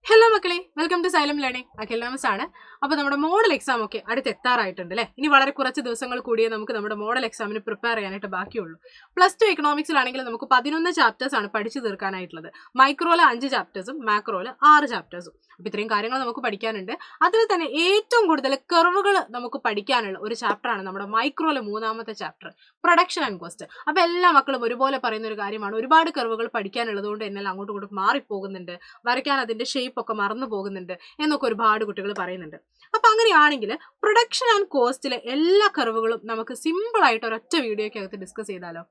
Hello മക്കളെ, welcome to xylem learning. അഖിൽനാമസ് ആണ്. അപ്പോൾ നമ്മുടെ മോഡൽ എക്സാം ഒക്കെ അടുത്ത് എത്താറായിട്ടുണ്ട് അല്ലേ. ഇനി വളരെ കുറച്ച് ദിവസങ്ങൾ കൂടിയേ നമുക്ക് നമ്മുടെ മോഡൽ എക്സാമിന് പ്രിപ്പയർ ചെയ്യാനായിട്ട് ബാക്കിയുള്ളൂ. പ്ലസ് ടു എക്കണോമിക്സിലാണെങ്കിൽ നമുക്ക് 11 ചാപ്റ്റേഴ്സ് ആണ് പഠിച്ചു തീർക്കാനായിട്ടുള്ളത്. മൈക്രോയിൽ 5 ചാപ്റ്റേഴ്സും മാക്രോയിൽ 6 ചാപ്റ്റേഴ്സും. അപ്പോൾ ഇത്രയും കാര്യങ്ങൾ നമുക്ക് പഠിക്കാനുണ്ട്. അതിൽ തന്നെ ഏറ്റവും കൂടുതൽ കർവുകൾ നമുക്ക് പഠിക്കാനുള്ള ഒരു ചാപ്റ്ററാണ് നമ്മുടെ മൈക്രോയിലെ 3ാമത്തെ ചാപ്റ്റർ, പ്രൊഡക്ഷൻ ആൻഡ് കോസ്റ്റ്. അപ്പോൾ എല്ലാ മക്കളും ഒരുപോലെ പറയുന്ന ഒരു കാര്യമാണ്, ഒരുപാട് കർവുകൾ പഠിക്കാനുള്ളത് കൊണ്ട് എന്നെല്ലാം അങ്ങോട്ടും ഇങ്ങോട്ടും മാറിപ്പോകുന്നുണ്ട്, വരയ്ക്കാൻ അതിൻ്റെ ഷേപ്പ് ഒക്കെ മറന്നു പോകുന്നുണ്ട് എന്നൊക്കെ ഒരുപാട് കുട്ടികൾ പറയുന്നുണ്ട്. അപ്പൊ അങ്ങനെയാണെങ്കിൽ പ്രൊഡക്ഷൻ ആൻഡ് കോസ്റ്റിലെ എല്ലാ കർവുകളും നമുക്ക് സിമ്പിൾ ആയിട്ട് ഒരൊറ്റ വീഡിയോക്കകത്ത് ഡിസ്കസ് ചെയ്താലോ.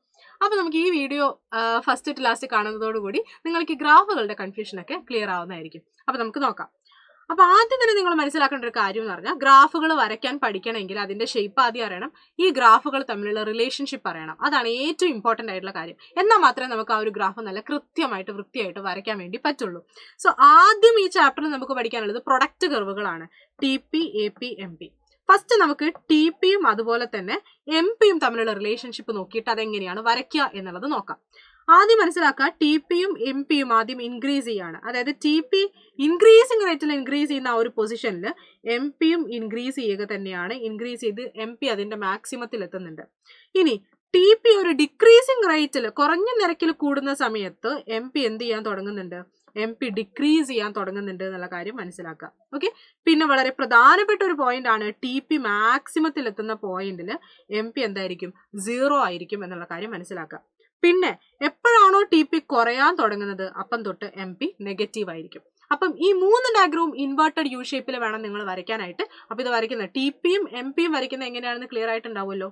അപ്പൊ നമുക്ക് ഈ വീഡിയോ ഫസ്റ്റ് ടു ലാസ്റ്റ് കാണുന്നതോടുകൂടി നിങ്ങൾക്ക് ഈ ഗ്രാഫുകളുടെ കൺഫ്യൂഷൻ ഒക്കെ ക്ലിയർ ആവുന്നതായിരിക്കും. അപ്പൊ നമുക്ക് നോക്കാം. അപ്പൊ ആദ്യം തന്നെ നിങ്ങൾ മനസ്സിലാക്കേണ്ട ഒരു കാര്യം എന്ന് പറഞ്ഞാൽ, ഗ്രാഫുകൾ വരയ്ക്കാൻ പഠിക്കണമെങ്കിൽ അതിന്റെ ഷേപ്പ് ആദ്യം അറിയണം, ഈ ഗ്രാഫുകൾ തമ്മിലുള്ള റിലേഷൻഷിപ്പ് അറിയണം. അതാണ് ഏറ്റവും ഇമ്പോർട്ടൻ്റ് ആയിട്ടുള്ള കാര്യം. എന്നാൽ മാത്രമേ നമുക്ക് ആ ഒരു ഗ്രാഫ് നല്ല കൃത്യമായിട്ട് വൃത്തിയായിട്ട് വരയ്ക്കാൻ വേണ്ടി പറ്റുള്ളൂ. സോ ആദ്യം ഈ ചാപ്റ്ററിൽ നമുക്ക് പഠിക്കാനുള്ളത് പ്രൊഡക്റ്റ് കർവുകളാണ്, T P, A P, M P. First നമുക്ക് ടി പിയും അതുപോലെ തന്നെ എം പിയും തമ്മിലുള്ള റിലേഷൻഷിപ്പ് നോക്കിയിട്ട് അതെങ്ങനെയാണ് വരയ്ക്കുക എന്നുള്ളത് നോക്കാം. ആദ്യം മനസ്സിലാക്കുക, ടി പിയും എം പിയും ആദ്യം ഇൻക്രീസ് ചെയ്യാണ്. അതായത് ടി പി ഇൻക്രീസിങ് റേറ്റിൽ ഇൻക്രീസ് ചെയ്യുന്ന ആ ഒരു പൊസിഷനിൽ എം പിയും ഇൻക്രീസ് ചെയ്യുക തന്നെയാണ്. ഇൻക്രീസ് ചെയ്ത് എം പി അതിന്റെ മാക്സിമത്തിൽ എത്തുന്നുണ്ട്. ഇനി ടി പി ഒരു ഡിക്രീസിങ് റേറ്റിൽ കുറഞ്ഞ നിരക്കിൽ കൂടുന്ന സമയത്ത് എം പി എന്ത് ചെയ്യാൻ തുടങ്ങുന്നുണ്ട്, എം പി ഡിക്രീസ് ചെയ്യാൻ തുടങ്ങുന്നുണ്ട് എന്നുള്ള കാര്യം മനസ്സിലാക്കുക. ഓക്കെ, പിന്നെ വളരെ പ്രധാനപ്പെട്ട ഒരു പോയിന്റ് ആണ്, ടി പി മാക്സിമത്തിൽ എത്തുന്ന പോയിന്റിൽ എം പി എന്തായിരിക്കും, 0 ആയിരിക്കും എന്നുള്ള കാര്യം മനസ്സിലാക്കുക. പിന്നെ എപ്പോഴാണോ ടി പി കുറയാൻ തുടങ്ങുന്നത് അപ്പം തൊട്ട് എം പി നെഗറ്റീവ് ആയിരിക്കും. അപ്പം ഈ 3 ഡയഗ്രവും ഇൻവേർട്ടഡ് യു ഷേപ്പിൽ വേണം നിങ്ങൾ വരയ്ക്കാനായിട്ട്. അപ്പൊ ഇത് വരയ്ക്കുന്നത് ടി പിയും എം പിയും വരയ്ക്കുന്നത് എങ്ങനെയാണെന്ന് ക്ലിയർ ആയിട്ടുണ്ടാവുമല്ലോ.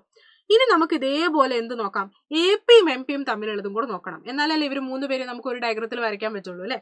ഇനി നമുക്ക് ഇതേപോലെ എന്ത് നോക്കാം, എ പിയും എം പിയും തമ്മിലുള്ളതും കൂടെ നോക്കണം. എന്നാലല്ലേ ഇവർ 3 പേര് നമുക്ക് ഒരു ഡയഗ്രത്തിൽ വരയ്ക്കാൻ പറ്റുള്ളൂ അല്ലേ.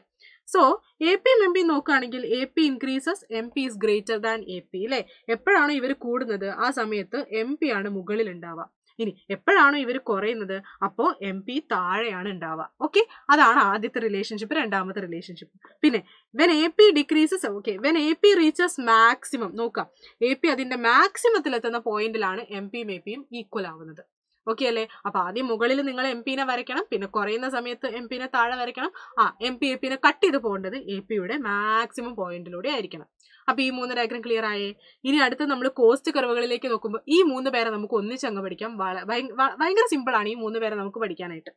സോ എ പിയും എം പിയും നോക്കുകയാണെങ്കിൽ A P increases, M P is greater than A P അല്ലേ. എപ്പോഴാണോ ഇവർ കൂടുന്നത് ആ സമയത്ത് എം പി ആണ് മുകളിൽ ഉണ്ടാവുക. ഇനി എപ്പോഴാണോ ഇവർ കുറയുന്നത് അപ്പോൾ എം പി താഴെയാണ് ഉണ്ടാവുക. ഓക്കെ, അതാണ് ആദ്യത്തെ റിലേഷൻഷിപ്പ്. രണ്ടാമത്തെ റിലേഷൻഷിപ്പ് പിന്നെ when A P decreases, okay, when A P reaches maximum, നോക്കാം എ പി അതിന്റെ മാക്സിമത്തിൽ എത്തുന്ന പോയിന്റിലാണ് എം പിയും എ പിയും ഈക്വൽ ആവുന്നത്. ഓക്കെ അല്ലേ. അപ്പൊ ആദ്യം മുകളിൽ നിങ്ങൾ എം പിനെ വരയ്ക്കണം, പിന്നെ കുറയുന്ന സമയത്ത് എം പിനെ താഴെ വരയ്ക്കണം. എം പി എ പിനെ കട്ട് ചെയ്ത് പോകേണ്ടത് എ പിയുടെ മാക്സിമം പോയിന്റിലൂടെ ആയിരിക്കണം. അപ്പൊ ഈ 3 ഡയഗ്രം ക്ലിയർ ആയേ. ഇനി അടുത്ത് നമ്മൾ കോസ്റ്റ് കർവുകളിലേക്ക് നോക്കുമ്പോൾ ഈ 3 പേരെ നമുക്ക് ഒന്നിച്ചങ്ങ് പഠിക്കാം. ഭയങ്കര സിമ്പിൾ ആണ് ഈ 3 പേരെ നമുക്ക് പഠിക്കാനായിട്ട്.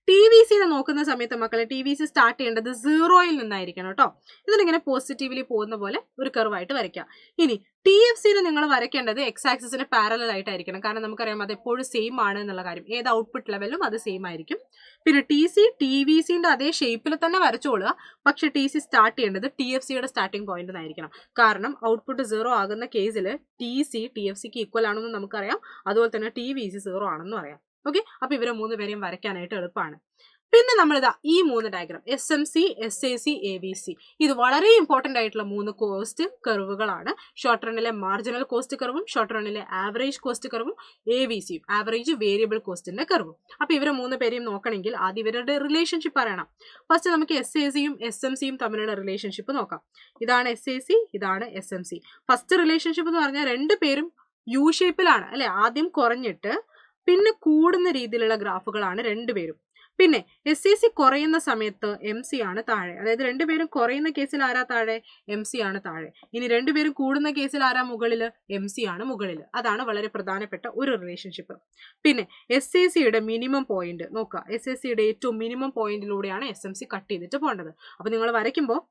ടി വി സിനെ നോക്കുന്ന സമയത്ത് മക്കളെ, ടി വി സി സ്റ്റാർട്ട് ചെയ്യേണ്ടത് 0-യിൽ നിന്നായിരിക്കണം കേട്ടോ. ഇതിലിങ്ങനെ പോസിറ്റീവ്ലി പോകുന്ന പോലെ ഒരു കർവായിട്ട് വരയ്ക്കാം. ഇനി ടി എഫ് സിനെ നിങ്ങൾ വരയ്ക്കേണ്ടത് എക്സ് ആക്സിസിന് പാരലൽ ആയിട്ടായിരിക്കണം. കാരണം നമുക്കറിയാം അത് എപ്പോഴും സെയിം ആണ് എന്നുള്ള കാര്യം. ഏത് ഔട്ട്പുട്ട് ലെവലും അത് സെയിം ആയിരിക്കും. പിന്നെ ടി സി ടി വി സിന്റെ അതേ ഷേപ്പിൽ തന്നെ വരച്ചോളുക. പക്ഷെ ടി സി സ്റ്റാർട്ട് ചെയ്യേണ്ടത് ടി എഫ് സിയുടെ സ്റ്റാർട്ടിംഗ് പോയിന്റ് ആയിരിക്കണം. കാരണം ഔട്ട്പുട്ട് 0 ആകുന്ന കേസിൽ ടി സി ടി എഫ് സിക്ക് ഈക്വൽ ആണെന്ന് നമുക്കറിയാം. അതുപോലെ തന്നെ ടി വി സി 0 ആണെന്നും അറിയാം. ഓക്കെ, അപ്പൊ ഇവരെ 3 പേരെയും വരയ്ക്കാനായിട്ട് എളുപ്പമാണ്. പിന്നെ നമ്മളിതാ ഈ 3 diagram, S M C, S A C, A V C, ഇത് വളരെ ഇമ്പോർട്ടന്റ് ആയിട്ടുള്ള 3 കോസ്റ്റ് കർവുകളാണ്. ഷോർട്ട് റണ്ണിലെ മാർജിനൽ കോസ്റ്റ് കർവും, ഷോർട്ട് റണ്ണിലെ ആവറേജ് കോസ്റ്റ് കർവും, എ വി സിയും ആവറേജ് വേരിയബിൾ കോസ്റ്റിന്റെ കർവും. അപ്പൊ ഇവരെ 3 പേരെയും നോക്കണമെങ്കിൽ ആദ്യം ഇവരുടെ റിലേഷൻഷിപ്പ് അറിയണം. ഫസ്റ്റ് നമുക്ക് എസ് എ സിയും എസ് എം സിയും തമ്മിലുള്ള റിലേഷൻഷിപ്പ് നോക്കാം. ഇതാണ് എസ് എ സി, ഇതാണ് S M C. First relationship എന്ന് പറഞ്ഞാൽ 2 പേരും യു ഷേപ്പിലാണ് അല്ലെ. ആദ്യം കുറഞ്ഞിട്ട് പിന്നെ കൂടുന്ന രീതിയിലുള്ള ഗ്രാഫുകളാണ് 2 പേരും. പിന്നെ എസ് എ സി കുറയുന്ന സമയത്ത് എം സി ആണ് താഴെ. അതായത് 2 പേരും കുറയുന്ന കേസിൽ ആരാ താഴെ, എം സി ആണ് താഴെ. ഇനി 2 പേരും കൂടുന്ന കേസിൽ ആരാ മുകളിൽ, എം സി ആണ് മുകളിൽ. അതാണ് വളരെ പ്രധാനപ്പെട്ട ഒരു റിലേഷൻഷിപ്പ്. പിന്നെ എസ് എ സിയുടെ മിനിമം പോയിന്റ് നോക്കുക. എസ് എ സിയുടെ ഏറ്റവും മിനിമം പോയിന്റിലൂടെയാണ് എസ് എം സി കട്ട് ചെയ്തിട്ട് പോകേണ്ടത്. അപ്പൊ നിങ്ങൾ വരയ്ക്കുമ്പോൾ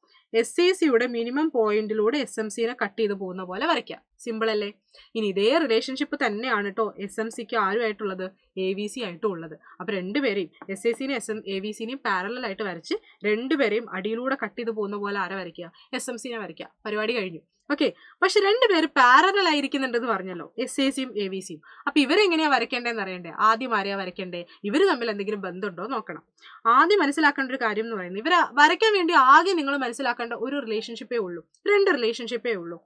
എസ് എ സിയുടെ മിനിമം പോയിന്റിലൂടെ എസ് എം സിനെ കട്ട് ചെയ്ത് പോകുന്ന പോലെ വരയ്ക്കുക. സിമ്പിൾ അല്ലേ. ഇനി ഇതേ റിലേഷൻഷിപ്പ് തന്നെയാണ് കേട്ടോ എസ് എം സിക്ക് ആരുമായിട്ടുള്ളത്, എ വി സി ആയിട്ടും ഉള്ളത്. അപ്പൊ 2 പേരെയും എസ് എ സിനെയും എ വി സിനെയും പാരലൽ ആയിട്ട് വരച്ച് 2 പേരെയും അടിയിലൂടെ കട്ട് ചെയ്ത് പോകുന്ന പോലെ ആരെ വരയ്ക്കുക, എസ് എം സിനെ വരയ്ക്കുക. പരിപാടി കഴിഞ്ഞു. ഓക്കെ, പക്ഷെ 2 പേര് പാരലൽ ആയിരിക്കുന്നുണ്ടെന്ന് പറഞ്ഞല്ലോ, എസ് എ സിയും എ വി സിയും. അപ്പൊ ഇവരെങ്ങനെയാ വരയ്ക്കേണ്ടതെന്ന് അറിയണ്ടേ. ആദ്യം ആരെയാ വരയ്ക്കേണ്ടേ, ഇവർ തമ്മിൽ എന്തെങ്കിലും ബന്ധമുണ്ടോ നോക്കണം. ആദ്യം മനസ്സിലാക്കേണ്ട ഒരു കാര്യം എന്ന് പറയുന്നത്, ഇവരെ വരയ്ക്കാൻ വേണ്ടി ആകെ നിങ്ങൾ മനസ്സിലാക്കേണ്ട ഒരു റിലേഷൻഷിപ്പേ ഉള്ളൂ, 2 റിലേഷൻഷിപ്പേ ഉള്ളൂ.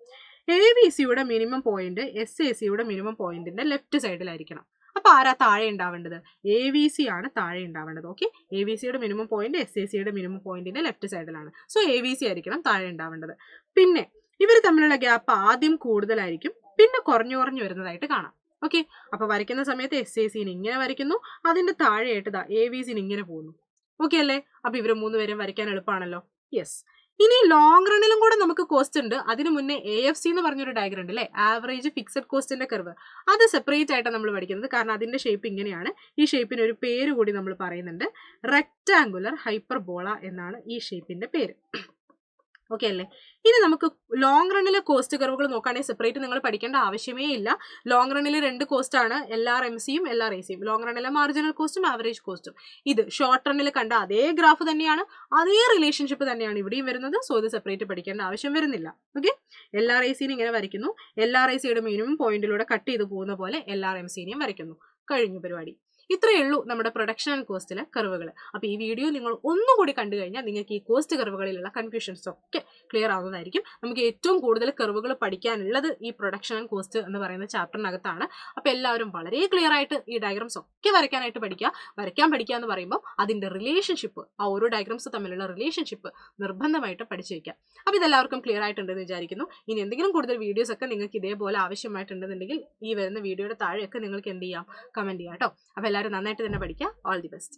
എ വി സിയുടെ മിനിമം പോയിന്റ് എസ് എ സിയുടെ മിനിമം പോയിന്റിന്റെ ലെഫ്റ്റ് സൈഡിലായിരിക്കണം. അപ്പൊ ആരാ താഴെ ഉണ്ടാവേണ്ടത്, എ വി സി ആണ് താഴെ ഉണ്ടാവേണ്ടത്. ഓക്കെ, എ വി സിയുടെ മിനിമം പോയിന്റ് എസ് എ സിയുടെ മിനിമം പോയിന്റിന്റെ ലെഫ്റ്റ് സൈഡിലാണ്. സോ എ വി സി ആയിരിക്കണം താഴെ ഉണ്ടാവേണ്ടത്. പിന്നെ ഇവർ തമ്മിലുള്ള ഗ്യാപ്പ് ആദ്യം കൂടുതലായിരിക്കും, പിന്നെ കുറഞ്ഞു കുറഞ്ഞു വരുന്നതായിട്ട് കാണാം. ഓക്കെ, അപ്പൊ വരയ്ക്കുന്ന സമയത്ത് എസ് എ സിന് ഇങ്ങനെ വരയ്ക്കുന്നു, അതിന്റെ താഴെയായിട്ട് എ വി സിന് ഇങ്ങനെ പോകുന്നു. ഓക്കെ അല്ലേ. അപ്പൊ ഇവർ 3 പേരും വരയ്ക്കാൻ എളുപ്പമാണല്ലോ. യെസ്, ഇനി ലോങ് റണ്ണിലും കൂടെ നമുക്ക് കോസ്റ്റ് ഉണ്ട്. അതിന് മുന്നേ AFC എന്ന് പറഞ്ഞൊരു ഡയഗ്രം ഉണ്ട് അല്ലേ, ആവറേജ് ഫിക്സഡ് കോസ്റ്റിന്റെ കർവ്. അത് സെപ്പറേറ്റ് ആയിട്ടാണ് നമ്മൾ പഠിക്കുന്നത്. കാരണം അതിന്റെ ഷേപ്പ് ഇങ്ങനെയാണ്. ഈ ഷേപ്പിന് ഒരു പേര് കൂടി നമ്മൾ പറയുന്നുണ്ട്. റെക്ടാങ്കുലർ ഹൈപ്പർബോള എന്നാണ് ഈ ഷേപ്പിന്റെ പേര്. ഓക്കെ അല്ലേ. ഇനി നമുക്ക് ലോങ് റണ്ണിലെ കോസ്റ്റ് കർവുകൾ നോക്കുകയാണെങ്കിൽ സെപ്പറേറ്റ് നിങ്ങൾ പഠിക്കേണ്ട ആവശ്യമേ ഇല്ല. ലോങ് റണ്ണിൽ 2 കോസ്റ്റ് ആണ്, LRMCയും LRACയും. ലോങ് റണ്ണിലെ മാർജിനൽ കോസ്റ്റും ആവറേജ് കോസ്റ്റും. ഇത് ഷോർട്ട് റണ്ണിൽ കണ്ട അതേ ഗ്രാഫ് തന്നെയാണ്, അതേ റിലേഷൻഷിപ്പ് തന്നെയാണ് ഇവിടെയും വരുന്നത്. സോ ഇത് സെപ്പറേറ്റ് പഠിക്കേണ്ട ആവശ്യം വരുന്നില്ല. ഓക്കെ, LRACനെ ഇങ്ങനെ വരയ്ക്കുന്നു. LRACയുടെ മിനിമം പോയിന്റിലൂടെ കട്ട് ചെയ്ത് പോകുന്ന പോലെ LRMCനെയും വരയ്ക്കുന്നു. കഴിഞ്ഞു പരിപാടി. ഇത്രയേ ഉള്ളൂ നമ്മുടെ പ്രൊഡക്ഷൻ ആൻഡ് കോസ്റ്റിലെ കർവുകൾ. അപ്പോൾ ഈ വീഡിയോ നിങ്ങൾ ഒന്നുകൂടി കണ്ടു കഴിഞ്ഞാൽ നിങ്ങൾക്ക് ഈ കോസ്റ്റ് കർവുകളിലുള്ള കൺഫ്യൂഷൻസ് ഒക്കെ ക്ലിയർ ആവുന്നതായിരിക്കും. നമുക്ക് ഏറ്റവും കൂടുതൽ കർവുകൾ പഠിക്കാനുള്ളത് ഈ പ്രൊഡക്ഷൻ ആൻഡ് കോസ്റ്റ് എന്ന് പറയുന്ന ചാപ്റ്ററിനകത്താണ്. അപ്പോൾ എല്ലാവരും വളരെ ക്ലിയർ ആയിട്ട് ഈ ഡയഗ്രാംസ് ഒക്കെ വരയ്ക്കാനായിട്ട് പഠിക്കുക. വരയ്ക്കാൻ പഠിക്കുക എന്ന് പറയുമ്പോൾ അതിൻ്റെ റിലേഷൻഷിപ്പ്, ആ ഓരോ ഡയഗ്രാംസ് തമ്മിലുള്ള റിലേഷൻഷിപ്പ് നിർബന്ധമായിട്ട് പഠിച്ചു വയ്ക്കുക. അപ്പോൾ ഇതെല്ലാവർക്കും ക്ലിയർ ആയിട്ടുണ്ടെന്ന് വിചാരിക്കുന്നു. ഇനി എന്തെങ്കിലും കൂടുതൽ വീഡിയോസ് ഒക്കെ നിങ്ങൾക്ക് ഇതേപോലെ ആവശ്യമായിട്ടുണ്ടെന്നുണ്ടെങ്കിൽ ഈ വരുന്ന വീഡിയോയുടെ താഴെയൊക്കെ നിങ്ങൾക്ക് എന്ത് ചെയ്യാം, കമൻറ്റ് ചെയ്യാം കേട്ടോ. അപ്പോൾ എല്ലാവരും നന്നായിട്ട് തന്നെ പഠിക്കുക. All the best.